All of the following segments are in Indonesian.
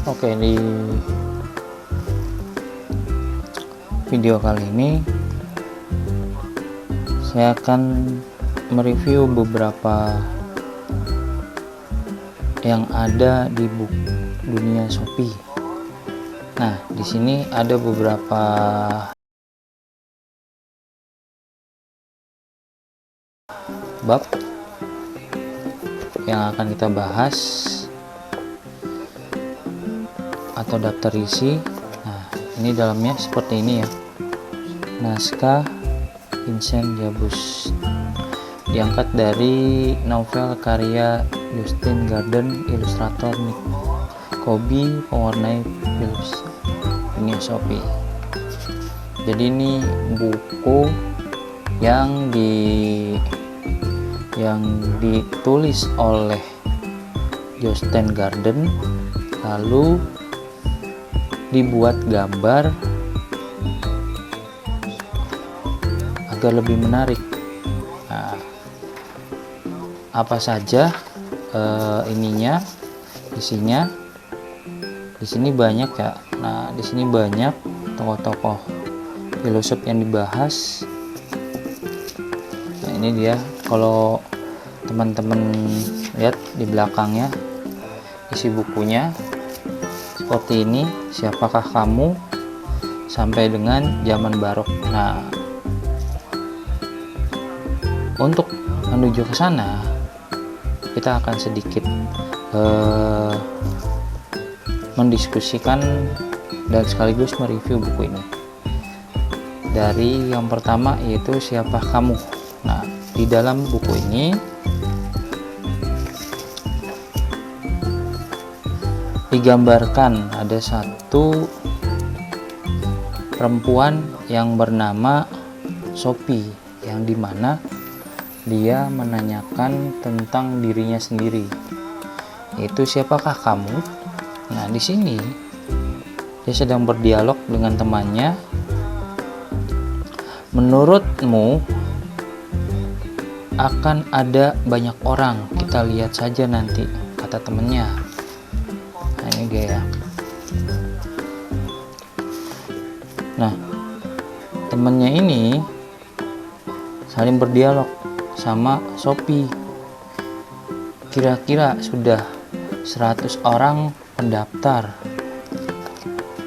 Oke, di video kali ini saya akan mereview beberapa yang ada di dunia Shopee. Nah, di sini ada beberapa bab yang akan kita bahas atau daftar isi. Nah, ini dalamnya seperti ini ya. Naskah Vincent Jabus diangkat dari novel karya Justin Garden, ilustrator Nick Kobe, pewarnai Philips, dunia Shopee. Jadi ini buku yang ditulis oleh Justin Garden, lalu dibuat gambar agar lebih menarik. Nah, apa saja isinya? Di sini banyak ya. Nah, di sini banyak tokoh-tokoh filosof yang dibahas. Nah, ini dia. Kalau teman-teman lihat di belakangnya isi bukunya seperti ini. Siapakah kamu, sampai dengan zaman barok. Nah, untuk menuju ke sana kita akan sedikit mendiskusikan dan sekaligus mereview buku ini. Dari yang pertama yaitu siapa kamu. Nah, di dalam buku ini digambarkan ada satu perempuan yang bernama Sophie, yang dimana dia menanyakan tentang dirinya sendiri, yaitu siapakah kamu. Nah, di sini dia sedang berdialog dengan temannya. Menurutmu akan ada banyak orang, kita lihat saja nanti, kata temannya. Nah, ini gaya. Nah, temannya ini saling berdialog sama Shopee. Kira-kira sudah 100 orang pendaftar,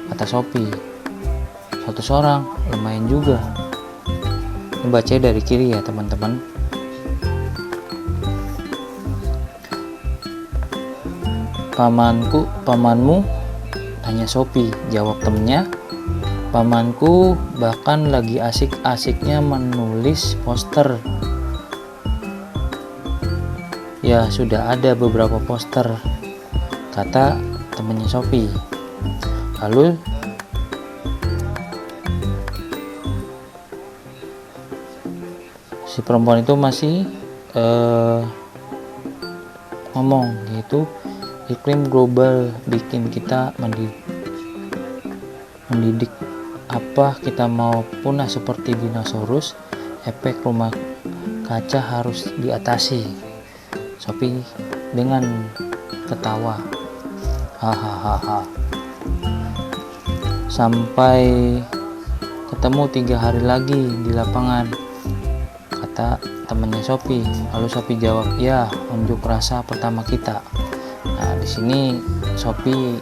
kata Shopee. 100 orang lumayan juga. Ini baca dari kiri ya teman-teman. Pamanmu, tanya Shopee. Jawab temennya, pamanku bahkan lagi asik-asiknya menulis poster. Ya, sudah ada beberapa poster, kata temannya Shopee. Lalu si perempuan itu masih ngomong, yaitu iklim global bikin kita mendidik. Apa kita mau punah seperti dinosaurus? Efek rumah kaca harus diatasi. Shopee dengan ketawa, hahaha. Sampai ketemu 3 hari lagi di lapangan, kata temannya Shopee. Lalu Shopee jawab, ya, unjuk rasa pertama kita. Nah, di sini Shopee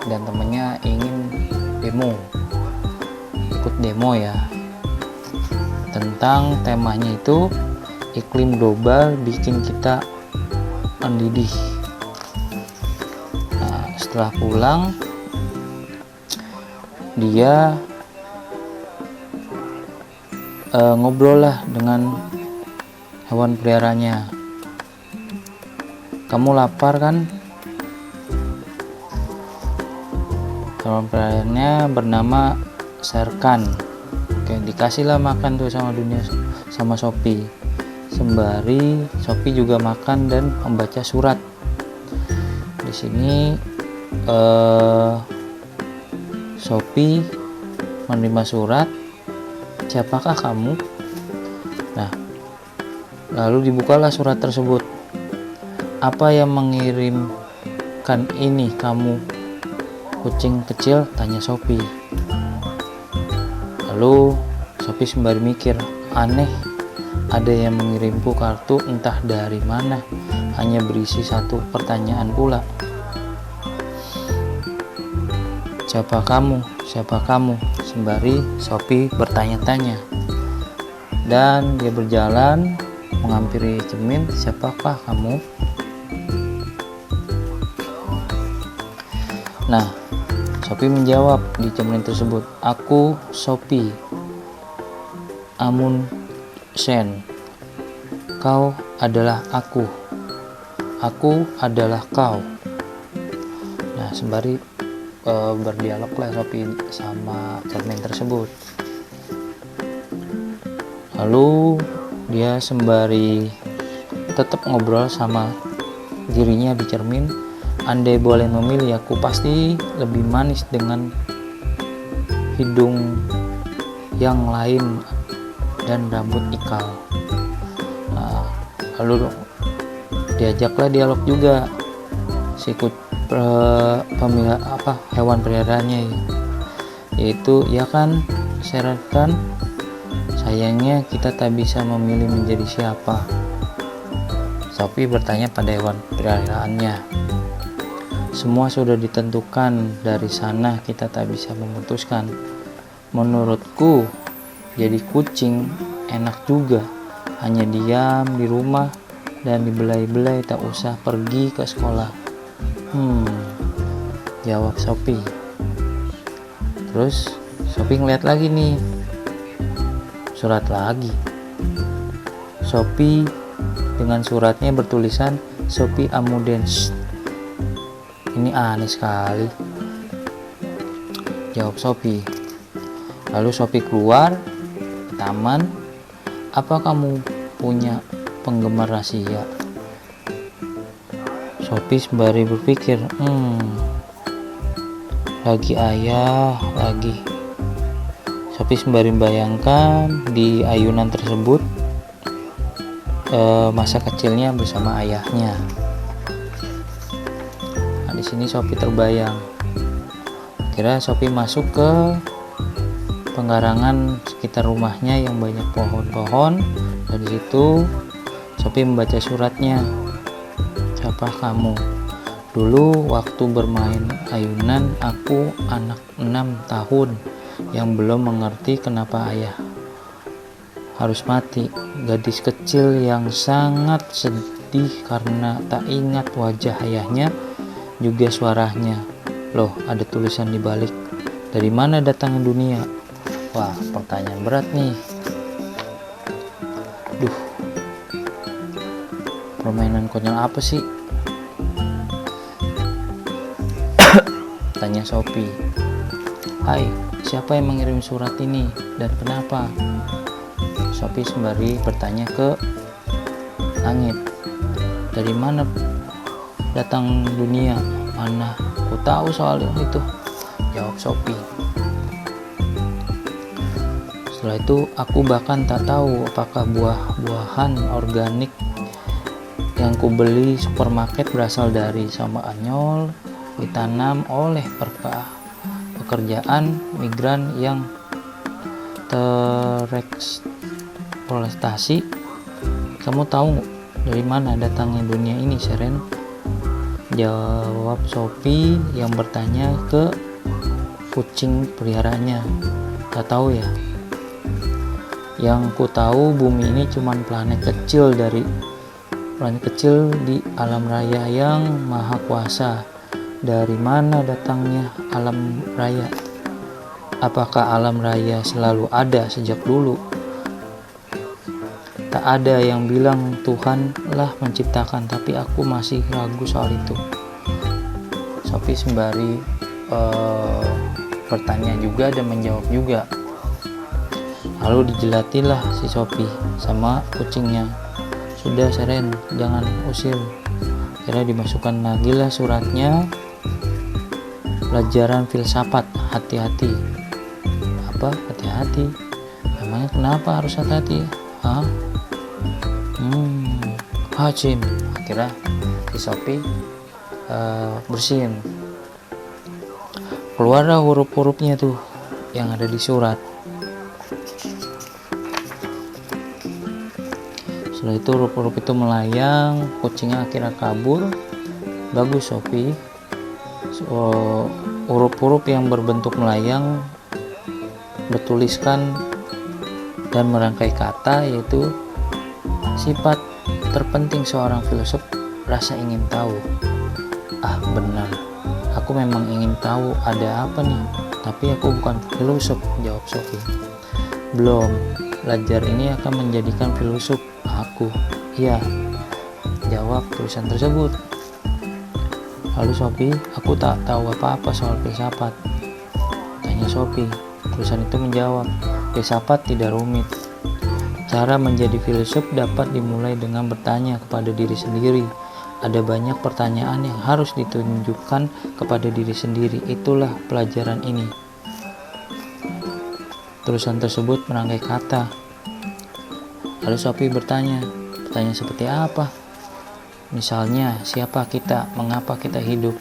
dan temannya ingin ikut demo ya, tentang temanya itu iklim global bikin kita mendidih. Nah, setelah pulang dia ngobrol lah dengan hewan peliharanya. Kamu lapar kan? Hewan peliharaannya bernama Serkan. Oke, dikasihlah makan tuh sama Shopee. Sembari Shopee juga makan dan membaca surat. Di sini Shopee menerima surat, siapakah kamu? Nah, lalu dibukalah surat tersebut. Apa yang mengirimkan ini kamu? kucing kecil? Tanya Sophie. Lalu Sophie sembari mikir, aneh, ada yang mengirimku kartu entah dari mana, hanya berisi satu pertanyaan pula. Siapa kamu? Siapa kamu? Sembari Sophie bertanya-tanya. Dan dia berjalan menghampiri cermin. Siapakah kamu? Nah, Sophie menjawab di cermin tersebut, aku Sophie Amundsen. Kau adalah aku adalah kau. Nah, sembari berdialog lah Sophie sama cermin tersebut. Lalu dia sembari tetap ngobrol sama dirinya di cermin. Andai boleh memilih, aku pasti lebih manis dengan hidung yang lain dan rambut ikal. Nah, lalu diajaklah dialog juga si hewan peliharaannya, yaitu ya kan, syaratkan sayangnya kita tak bisa memilih menjadi siapa. Sophie bertanya pada hewan peliharaannya. Semua sudah ditentukan, dari sana kita tak bisa memutuskan. Menurutku jadi kucing enak juga, hanya diam di rumah dan dibelai-belai, tak usah pergi ke sekolah. Jawab Sophie. Terus Sophie ngeliat lagi nih, surat lagi. Sophie dengan suratnya bertulisan Sophie Amundsen. Ini aneh sekali, jawab Sophie. Lalu Sophie keluar ke taman. Apa kamu punya penggemar rahasia? Sophie sembari berpikir, lagi ayah lagi. Sophie sembari membayangkan di ayunan tersebut masa kecilnya bersama ayahnya. Di sini Sophie terbayang. Kira Sophie masuk ke penggarangan sekitar rumahnya yang banyak pohon-pohon. Dari situ Sophie membaca suratnya. Siapa kamu? Dulu waktu bermain ayunan, aku anak 6 tahun yang belum mengerti kenapa ayah harus mati. Gadis kecil yang sangat sedih karena tak ingat wajah ayahnya, juga suaranya. Loh, ada tulisan di balik. Dari mana datang dunia? Wah, pertanyaan berat nih. Duh, permainan konyol apa sih? Tanya Sophie. Hai, siapa yang mengirim surat ini dan kenapa? Sophie sembari bertanya ke langit. Dari mana datang dunia? Mana aku tahu soal itu, jawab Sophie. Setelah itu aku bahkan tak tahu apakah buah-buahan organik yang kubeli supermarket berasal dari Spanyol, ditanam oleh pekerjaan migran yang tereksploitasi. Kamu tahu dari mana datangnya dunia ini, Seren? Jawab Sophie yang bertanya ke kucing peliharaannya. Tak tahu ya. Yang ku tahu bumi ini cuman planet kecil di alam raya yang maha kuasa. Dari mana datangnya alam raya? Apakah alam raya selalu ada sejak dulu? Tak ada yang bilang Tuhan lah menciptakan, tapi aku masih ragu soal itu. Sophie sembari bertanya juga dan menjawab juga. Lalu dijelatilah si Sophie sama kucingnya. Sudah, Seren, jangan usil. Kira dimasukkan lagi lah suratnya. Pelajaran filsafat, hati-hati. Apa hati-hati? Emangnya kenapa harus hati-hati? Hacim. Akhirnya si Sophie bersin. Keluarlah huruf-hurufnya tuh yang ada di surat. Setelah itu huruf-huruf itu melayang, kucingnya akhirnya kabur. Bagus Sophie. Huruf-huruf yang berbentuk melayang bertuliskan dan merangkai kata, yaitu sifat terpenting seorang filosof, rasa ingin tahu. Benar, aku memang ingin tahu ada apa nih, tapi aku bukan filosof, jawab Sophie. Belum, belajar ini akan menjadikan filosof aku. Iya, jawab tulisan tersebut. Lalu Sophie, aku tak tahu apa-apa soal filsafat, tanya Sophie. Tulisan itu menjawab, filsafat tidak rumit. Cara menjadi filsuf dapat dimulai dengan bertanya kepada diri sendiri. Ada banyak pertanyaan yang harus ditunjukkan kepada diri sendiri. Itulah pelajaran ini. Tulisan tersebut merangkai kata. Lalu Sophie bertanya, pertanyaan seperti apa? Misalnya, siapa kita? Mengapa kita hidup?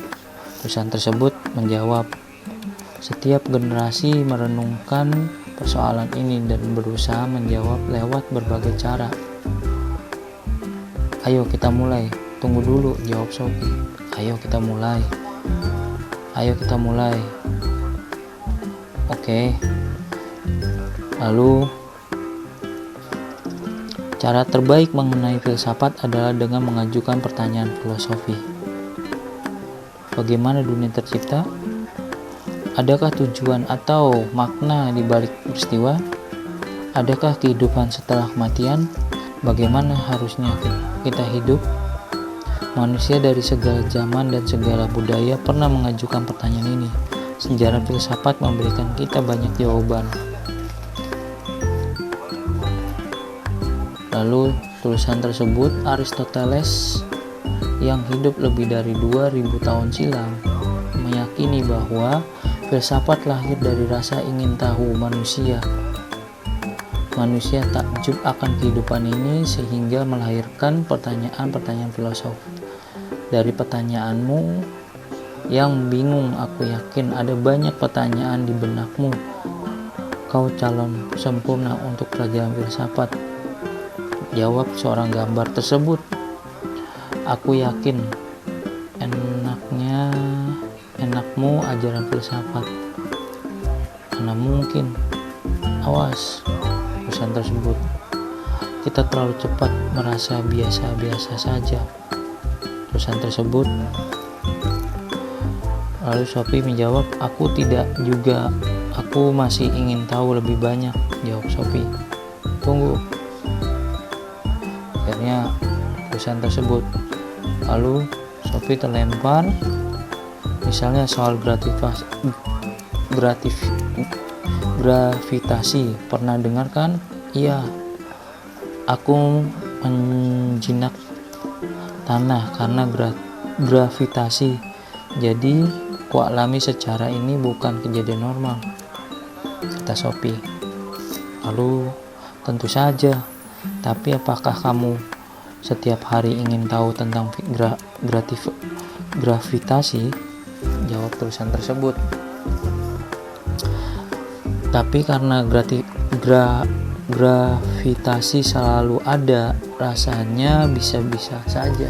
Tulisan tersebut menjawab, setiap generasi merenungkan persoalan ini dan berusaha menjawab lewat berbagai cara. Ayo kita mulai. Tunggu dulu, jawab Sophie. Ayo kita mulai. Oke. Lalu, cara terbaik mengenai filsafat adalah dengan mengajukan pertanyaan filosofi. Bagaimana dunia tercipta? Adakah tujuan atau makna di balik peristiwa? Adakah kehidupan setelah kematian? Bagaimana harusnya kita hidup? Manusia dari segala zaman dan segala budaya pernah mengajukan pertanyaan ini. Sejarah filsafat memberikan kita banyak jawaban. Lalu tulisan tersebut, Aristoteles yang hidup lebih dari 2000 tahun silam meyakini bahwa filsafat lahir dari rasa ingin tahu manusia. Manusia takjub akan kehidupan ini sehingga melahirkan pertanyaan-pertanyaan filosof. Dari pertanyaanmu yang bingung, aku yakin ada banyak pertanyaan di benakmu. Kau calon sempurna untuk pelajaran filsafat, jawab seorang gambar tersebut. Aku yakin enakmu ajaran filsafat. Mana mungkin. Awas, tulisan tersebut. Kita terlalu cepat merasa biasa-biasa saja. Tulisan tersebut. Lalu Sophie menjawab, aku tidak juga. Aku masih ingin tahu lebih banyak, jawab Sophie. Tunggu. Akhirnya tulisan tersebut. Lalu Sophie terlempar. Misalnya soal gravitasi. Pernah dengar kan? Iya. Aku menjinak tanah karena gravitasi. Jadi, kualami secara ini bukan kejadian normal, kata Sophie. Lalu, tentu saja. Tapi apakah kamu setiap hari ingin tahu tentang gravitasi? Jawab tulisan tersebut. Tapi karena gravitasi selalu ada, rasanya bisa-bisa saja,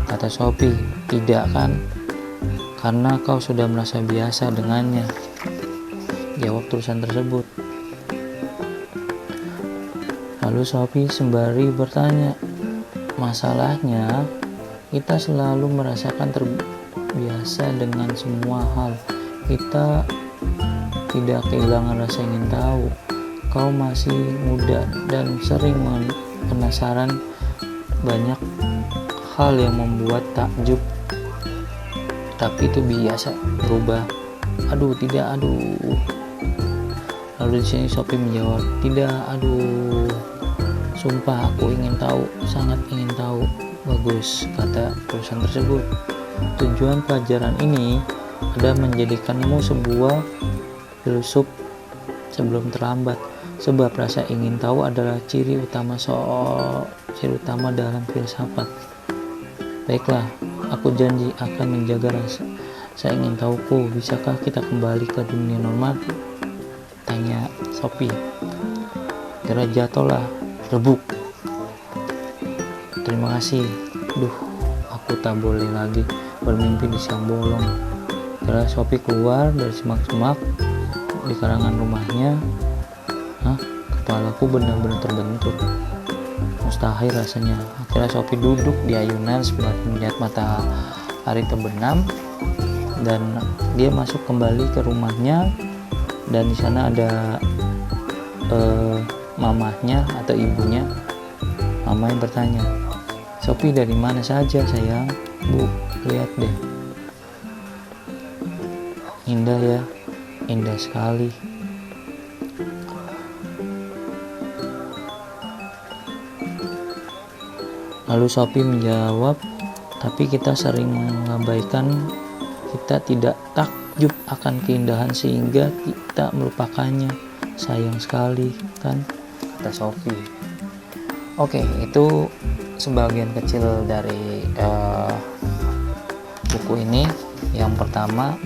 kata Sophie. Tidak kan? Karena kau sudah merasa biasa dengannya, jawab tulisan tersebut. Lalu Sophie sembari bertanya, masalahnya kita selalu merasakan terbiasa dengan semua hal. Kita tidak kehilangan rasa ingin tahu. Kau masih muda dan sering penasaran banyak hal yang membuat takjub. Tapi itu biasa berubah. Tidak. Lalu di sini Sophie menjawab, tidak. Sumpah aku ingin tahu, sangat ingin tahu. Bagus, kata tulisan tersebut. Tujuan pelajaran ini adalah menjadikanmu sebuah filsuf sebelum terlambat. Sebab rasa ingin tahu adalah ciri utama dalam filsafat. Baiklah, aku janji akan menjaga Saya ingin tahuku, bisakah kita kembali ke dunia normal? Tanya Sophie. Kira jatuhlah, rebuk. Terima kasih. Duh, aku tak boleh lagi bermimpi di siang bolong. Kira Sophie keluar dari semak-semak di karangan rumahnya. Kepalaku benar-benar terbentur. Mustahil rasanya. Akhirnya Sophie duduk di ayunan sambil melihat matahari terbenam, dan dia masuk kembali ke rumahnya, dan di sana ada mamahnya atau ibunya. Mama yang bertanya, Sophie dari mana saja sayang? Bu, lihat deh, indah ya, indah sekali. Lalu Sophie menjawab, tapi kita sering mengabaikan, kita tidak takjub akan keindahan sehingga kita melupakannya. Sayang sekali kan, kata Sophie. Oke, itu sebagian kecil dari buku ini. Yang pertama,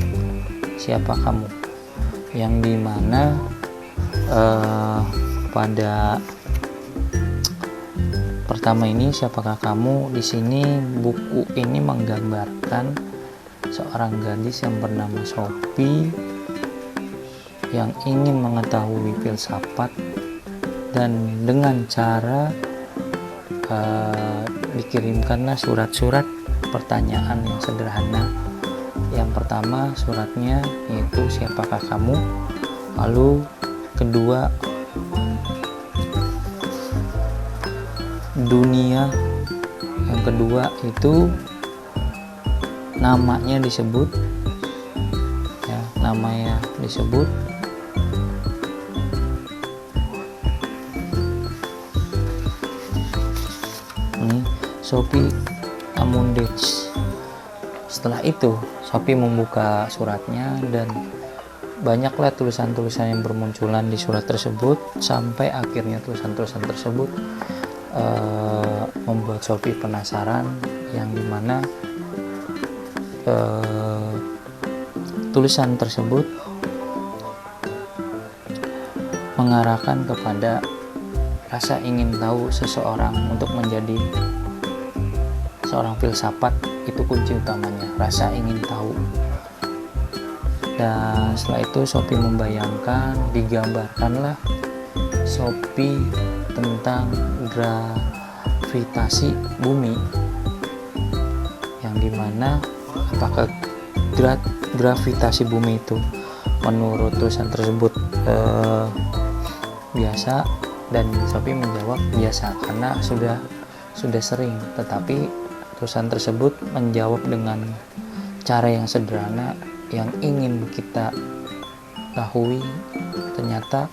siapa kamu, yang dimana pada pertama ini, siapakah kamu, di sini buku ini menggambarkan seorang gadis yang bernama Sophie yang ingin mengetahui filsafat, dan dengan cara dikirimkanlah surat-surat pertanyaan yang sederhana. Yang pertama suratnya yaitu siapakah kamu, lalu kedua dunia, yang kedua itu namanya disebut, ya, namanya disebut, ini Sophie Amundsen. Setelah itu Sophie membuka suratnya, dan banyaklah tulisan-tulisan yang bermunculan di surat tersebut, sampai akhirnya tulisan-tulisan tersebut membuat Sophie penasaran, yang dimana tulisan tersebut mengarahkan kepada rasa ingin tahu seseorang. Untuk menjadi seorang filsafat itu kunci utamanya, rasa ingin tahu. Dan setelah itu Sophie membayangkan, digambarkanlah Sophie tentang gravitasi bumi, yang dimana apakah gravitasi bumi itu menurut tulisan tersebut biasa, dan Sophie menjawab biasa karena sudah sering. Tetapi tulisan tersebut menjawab dengan cara yang sederhana, yang ingin kita ketahui ternyata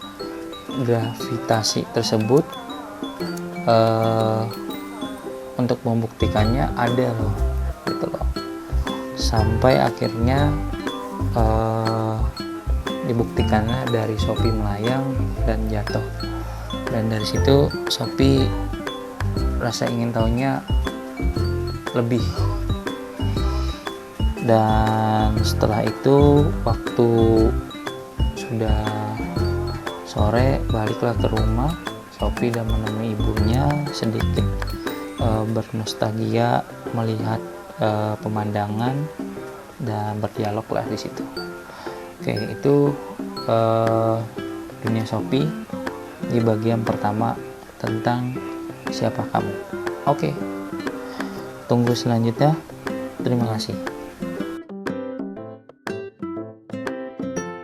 gravitasi tersebut untuk membuktikannya ada loh, gitu loh. Sampai akhirnya dibuktikannya dari Sophie melayang dan jatuh, dan dari situ Sophie rasa ingin tahunya lebih. Dan setelah itu waktu sudah sore, baliklah ke rumah Sophie dan menemui ibunya, sedikit bernostalgia melihat pemandangan dan berdialoglah di situ. Oke, itu dunia Sophie di bagian pertama tentang siapa kamu. Oke, tunggu selanjutnya. Terima kasih.